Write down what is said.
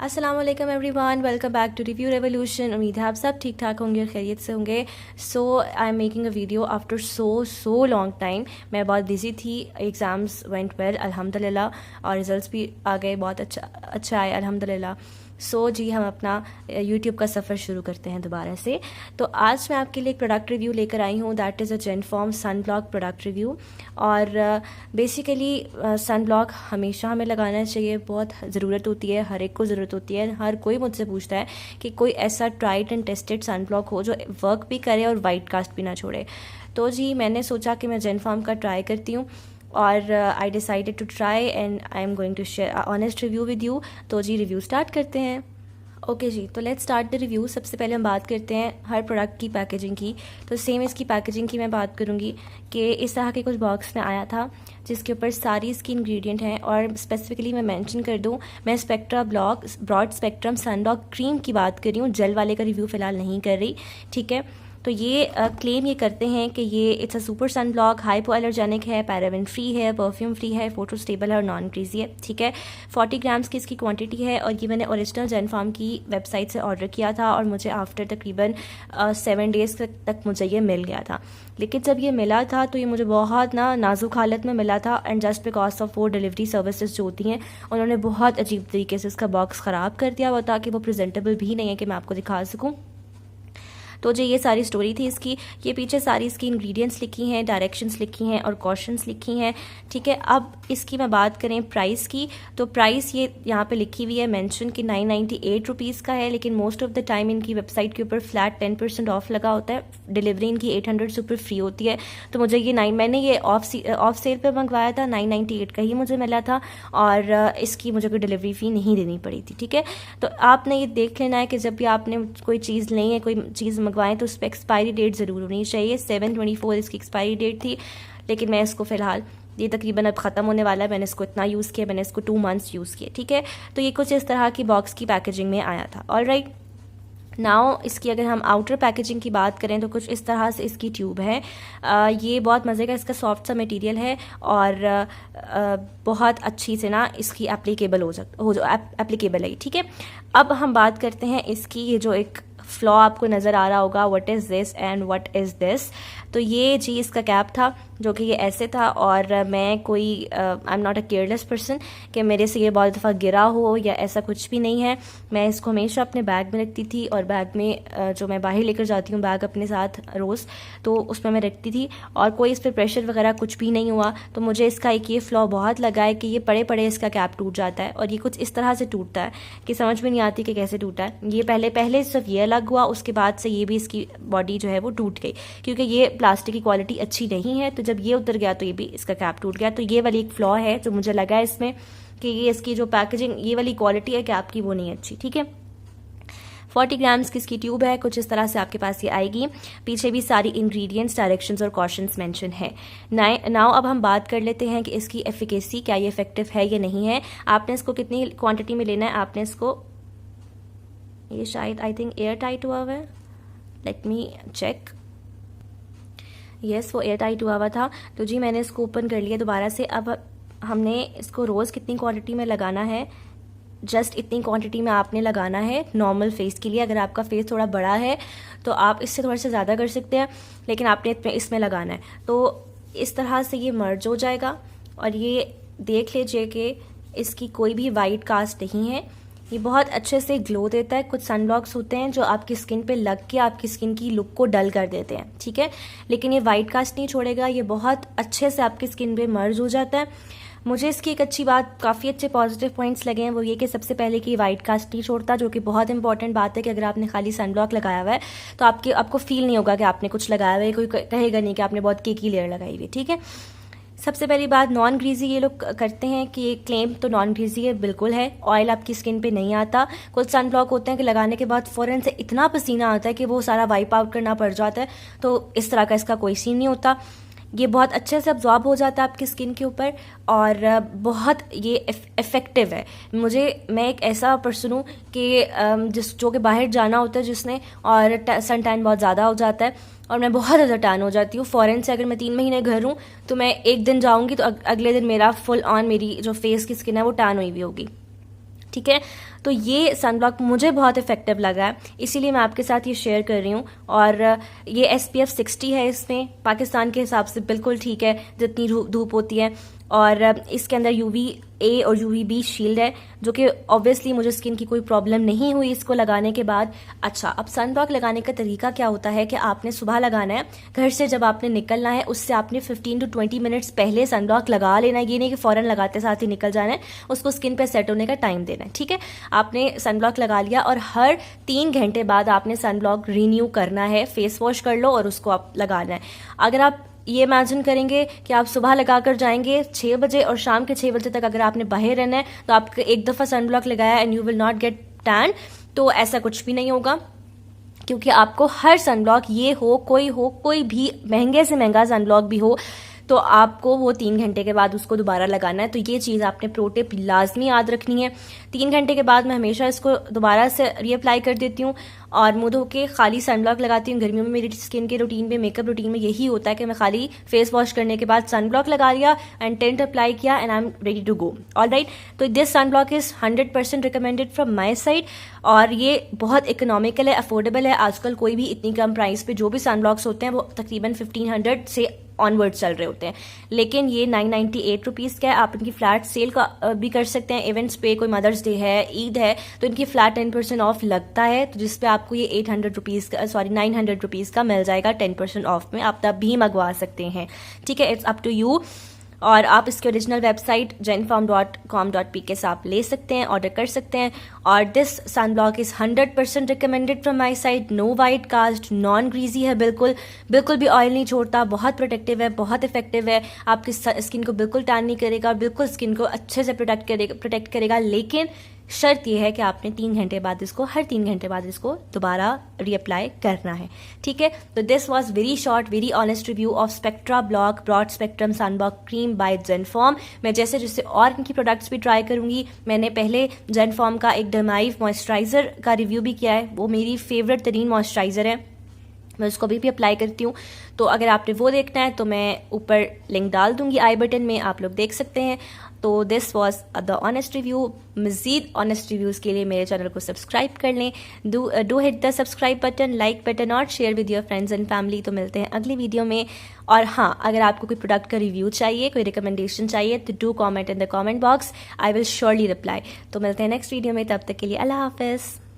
अस्सलाम वालेकुम everyone, welcome back to review revolution. उम्मीद है आप सब ठीक ठाक होंगे और खैरियत से होंगे। So I am making a video after so long time. मैं बहुत बिजी थी, एग्ज़ाम्स वेंट वेल अल्हम्दुलिल्लाह, और रिज़ल्ट्स भी आ गए, बहुत अच्छा आए अल्हम्दुलिल्लाह। सो जी, हम अपना यूट्यूब का सफ़र शुरू करते हैं दोबारा से। तो आज मैं आपके लिए एक प्रोडक्ट रिव्यू लेकर आई हूँ, that is a Jenpharm sun block product review. और बेसिकली सन ब्लॉक हमेशा हमें लगाना चाहिए, बहुत ज़रूरत होती है, हर एक को ज़रूरत होती है। हर कोई मुझसे पूछता है कि कोई ऐसा tried and tested sun block हो जो वर्क भी करे और वाइट कास्ट भी ना छोड़े। तो जी मैंने सोचा कि मैं जेनफॉर्म का ट्राई करती हूँ, और I decided to try and I am going to share honest review with you. तो जी रिव्यू स्टार्ट करते हैं। ओके जी, तो लेट्स स्टार्ट द रिव्यू। सबसे पहले हम बात करते हैं हर प्रोडक्ट की पैकेजिंग की। तो सेम इसकी पैकेजिंग की मैं बात करूँगी कि इस तरह के कुछ बॉक्स में आया था जिसके ऊपर सारी इसकी इंग्रेडिएंट हैं। और स्पेसिफिकली मैं मेंशन कर दूं, मैं spectra block broad spectrum sun block cream की बात कर रही हूँ, जेल वाले का रिव्यू फ़िलहाल नहीं कर रही, ठीक है। तो ये क्लेम ये करते हैं कि ये it's a super sun block, hypoallergenic है, पैराबेन फ्री है, परफ्यूम फ्री है, फोटो स्टेबल है और नॉन ग्रीजी है, ठीक है। 40 ग्राम्स की इसकी क्वांटिटी है, और ये मैंने ओरिजिनल जेनफॉर्म की वेबसाइट से ऑर्डर किया था और मुझे आफ्टर तकरीबन 7 डेज़ तक मुझे ये मिल गया था। लेकिन जब ये मिला था तो ये मुझे बहुत नाजुक हालत में मिला था, एंड जस्ट बिकॉज ऑफ वो डिलीवरी सर्विसेज जो होती हैं उन्होंने बहुत अजीब तरीके से इसका बॉक्स ख़राब कर दिया हुआ था कि वो प्रेजेंटेबल भी नहीं है कि मैं आपको दिखा सकूँ। तो जो ये सारी स्टोरी थी इसकी, ये पीछे सारी इसकी इंग्रेडिएंट्स लिखी हैं, डायरेक्शंस लिखी हैं और कॉशंस लिखी हैं, ठीक है। अब इसकी मैं बात करें प्राइस की, तो प्राइस ये यहाँ पे लिखी हुई है मेंशन कि 998 रुपीज़ का है, लेकिन मोस्ट ऑफ द टाइम इनकी वेबसाइट के ऊपर फ्लैट 10% ऑफ लगा होता है। डिलीवरी इनकी 800 से ऊपर फ्री होती है। तो मुझे ये मैंने ये ऑफ सेल पर मंगवाया था, 998 का ही मुझे मिला था, और इसकी मुझे कोई डिलीवरी फ़ी नहीं देनी पड़ी थी, ठीक है। तो आपने ये देख लेना है कि जब भी आपने कोई चीज़ ली है, कोई चीज़ मंगवाएं, तो उस पर एक्सपायरी डेट ज़रूर होनी चाहिए। 7/24 इसकी एक्सपायरी डेट थी, लेकिन मैं इसको फ़िलहाल, ये तकरीबन अब ख़त्म होने वाला है, मैंने इसको इतना यूज़ किया, मैंने इसको 2 मंथ्स यूज़ किया, ठीक है। तो ये कुछ इस तरह की बॉक्स की पैकेजिंग में आया था। ऑलराइट, नाउ इसकी अगर हम आउटर पैकेजिंग की बात करें तो कुछ इस तरह से इसकी ट्यूब है। ये बहुत मज़े का इसका सॉफ्ट सा मटेरियल है, और बहुत अच्छी से इसकी एप्लीकेबल एप्लीकेबल है, ठीक है। अब हम बात करते हैं इसकी, ये जो एक फ्लॉ आपको नज़र आ रहा होगा, what is this and what is this. तो ये जी इसका कैप था जो कि ये ऐसे था, और मैं कोई I am not a careless person कि मेरे से ये बहुत दफ़ा गिरा हो या ऐसा कुछ भी नहीं है। मैं इसको हमेशा अपने बैग में रखती थी, और बैग में जो मैं बाहर लेकर जाती हूँ बैग अपने साथ रोज़, तो उसमें मैं रखती थी, और कोई इस पर प्रेशर वगैरह कुछ भी नहीं हुआ। तो मुझे इसका एक ये फ्लॉ बहुत लगा है कि ये पड़े पड़े इसका कैप टूट जाता है, और ये कुछ इस तरह से टूटता है कि समझ में नहीं आती कि कैसे टूटा है। ये पहले सिर्फ ये अलग हुआ, उसके बाद से ये भी इसकी बॉडी जो है वो टूट गई, क्योंकि ये प्लास्टिक की क्वालिटी अच्छी नहीं है। तो जब ये उतर गया तो ये भी इसका कैप टूट गया। तो ये वाली एक फ्लॉ है जो मुझे लगा है इसमें, कि ये इसकी जो पैकेजिंग, ये वाली क्वालिटी है कैप की, वो नहीं अच्छी, ठीक है। 40 ग्राम्स की इसकी ट्यूब है, कुछ इस तरह से आपके पास ये आएगी। पीछे भी सारी इंग्रेडिएंट्स, डायरेक्शंस और कॉशंस मेंशन है। नाउ अब हम बात कर लेते हैं कि इसकी एफिकेसी, क्या ये इफेक्टिव है या नहीं है। आपने इसको कितनी क्वांटिटी में लेना है। आपने इसको, ये शायद आई थिंक एयर टाइट हुआ हुआ है, लेट मी चेक। यस, वो एयर टाइट हुआ हुआ था। तो जी मैंने इसको ओपन कर लिया दोबारा से। अब हमने इसको रोज़ कितनी क्वांटिटी में लगाना है, जस्ट इतनी क्वांटिटी में आपने लगाना है नॉर्मल फेस के लिए। अगर आपका फेस थोड़ा बड़ा है तो आप इससे थोड़ा सा ज़्यादा कर सकते हैं, लेकिन आपने इसमें लगाना है। तो इस तरह से ये मर्ज हो जाएगा, और ये देख लीजिए कि इसकी कोई भी वाइट कास्ट नहीं है। ये बहुत अच्छे से ग्लो देता है। कुछ सनब्लॉक्स होते हैं जो आपकी स्किन पे लग के आपकी स्किन की लुक को डल कर देते हैं, ठीक है, लेकिन ये वाइट कास्ट नहीं छोड़ेगा। ये बहुत अच्छे से आपकी स्किन पे मर्ज हो जाता है। मुझे इसकी एक अच्छी बात, काफ़ी अच्छे पॉजिटिव पॉइंट्स लगे हैं, वो ये कि सबसे पहले कि वाइट कास्ट नहीं छोड़ता, जो कि बहुत इंपॉर्टेंट बात है कि अगर आपने खाली सनब्लॉक लगाया हुआ है तो आपको फील नहीं होगा कि आपने कुछ लगाया हुआ है, कोई कहेगा नहीं कि आपने बहुत केकी लेयर लगाई हुई है, ठीक है। सबसे पहली बात, नॉन ग्रीजी ये लोग करते हैं कि ये क्लेम तो नॉन ग्रीजी है, बिल्कुल है। ऑयल आपकी स्किन पे नहीं आता। कुछ सन ब्लॉक होते हैं कि लगाने के बाद फ़ौरन से इतना पसीना आता है कि वो सारा वाइप आउट करना पड़ जाता है, तो इस तरह का इसका कोई सीन नहीं होता। ये बहुत अच्छे से अब्जॉर्ब हो जाता है आपकी स्किन के ऊपर, और बहुत ये इफ़ेक्टिव है। मैं एक ऐसा पर्सन हूँ कि जो कि बाहर जाना होता है जिसने, और सन टैन बहुत ज़्यादा हो जाता है, और मैं बहुत ज़्यादा टैन हो जाती हूँ फ़ौरन से। अगर मैं 3 महीने घर हूँ तो मैं एक दिन जाऊँगी तो अगले दिन मेरा फुल ऑन, मेरी जो फेस की स्किन है वो टैन हुई हुई होगी, ठीक है। तो ये सनब्लॉक मुझे बहुत इफेक्टिव लगा है, इसीलिए मैं आपके साथ ये शेयर कर रही हूँ। और ये SPF 60 है, इसमें पाकिस्तान के हिसाब से बिल्कुल ठीक है जितनी धूप होती है। और इसके अंदर UVA और UVB शील्ड है, जो कि ऑब्वियसली मुझे स्किन की कोई प्रॉब्लम नहीं हुई इसको लगाने के बाद। अच्छा, अब सनब्लॉक लगाने का तरीका क्या होता है कि आपने सुबह लगाना है, घर से जब आपने निकलना है उससे आपने 15 to 20 मिनट्स पहले सनब्लॉक लगा लेना है। ये नहीं कि फ़ौरन लगाते साथ ही निकल जाना है, उसको स्किन पे सेट होने का टाइम देना है। ठीक है, आपने सनब्लॉक लगा लिया और हर 3 घंटे बाद आपने सनब्लॉक रिन्यू करना है, फेस वॉश कर लो और उसको आप लगाना है। अगर आप ये इमेजिन करेंगे कि आप सुबह लगाकर जाएंगे 6 बजे और शाम के 6 बजे तक अगर आपने बाहर रहना है तो आप एक दफ़ा सनब्लॉक लगाया and you will not gate tan, तो ऐसा कुछ भी नहीं होगा। क्योंकि आपको हर सनब्लॉक, ये हो कोई भी महंगे से महंगा सनब्लॉक भी हो, तो आपको वो 3 घंटे के बाद उसको दोबारा लगाना है। तो ये चीज़ आपने प्रो टिप लाजमी याद रखनी है। 3 घंटे के बाद मैं हमेशा इसको दोबारा से रीअप्लाई कर देती हूँ और मुंह धो के खाली सनब्लॉक लगाती हूँ। गर्मियों में मेरी स्किन के रूटीन में, मेकअप रूटीन में यही होता है कि मैं खाली फेस वॉश करने के बाद सनब्लॉक लगा लिया एंड टेंट अप्लाई किया and I am ready to go. Alright, तो this sunblock is 100% recommended from my side और ये बहुत इकोनॉमिकल है, अफोर्डेबल है। आजकल कोई भी इतनी कम प्राइस पे जो भी सनब्लॉक्स होते हैं वो तकरीबन 1500 से ऑनवर्ड चल रहे होते हैं, लेकिन ये 998 रुपीज़ का है। आप इनकी फ्लैट सेल का भी कर सकते हैं इवेंट्स पे, कोई मदर्स डे है, ईद है, तो इनकी फ्लैट 10% ऑफ लगता है, तो जिस पे आपको ये 800 रुपीज़ का, सॉरी 900 रुपीज़ का मिल जाएगा 10% ऑफ में। आप तब भी मंगवा सकते हैं, ठीक है, इट्स अप टू यू। और आप इसकी ओरिजिनल वेबसाइट genfarm.com.pk से आप ले सकते हैं, ऑर्डर कर सकते हैं। और this sunblock is 100% recommended from my side. No white cast, non greasy है, बिल्कुल भी ऑयल नहीं छोड़ता, बहुत प्रोटेक्टिव है, बहुत इफेक्टिव है, आपकी स्किन को बिल्कुल टैन नहीं करेगा, बिल्कुल स्किन को अच्छे से प्रोटेक्ट करेगा। लेकिन शर्त यह है कि आपने 3 घंटे बाद इसको, हर 3 घंटे बाद इसको दोबारा रीअप्लाई करना है, ठीक है। तो this was very short, very honest review of Spectra block broad spectrum sunblock cream by Jenpharm. मैं जैसे जैसे और इनकी प्रोडक्ट्स भी ट्राई करूंगी। मैंने पहले जेनफॉर्म का एक डर्माइव मॉइस्चराइजर का रिव्यू भी किया है, वो मेरी फेवरेट तरीन मॉइस्चराइजर है, मैं उसको भी अप्लाई करती हूँ। तो अगर आपने वो देखना है तो मैं ऊपर लिंक डाल दूंगी आई बटन में, आप लोग देख सकते हैं। तो this was the honest review. मज़ीद ऑनेस्ट रिव्यूज़ के लिए मेरे चैनल को सब्सक्राइब कर लें, do hit the subscribe button, like button और share with your friends and family. तो मिलते हैं अगली वीडियो में। और हाँ, अगर आपको कोई प्रोडक्ट का रिव्यू चाहिए, कोई रिकमेंडेशन चाहिए, तो do comment in the comment box, I will surely reply. तो मिलते हैं नेक्स्ट वीडियो में, तब तक के लिए अल्लाह हाफिज़।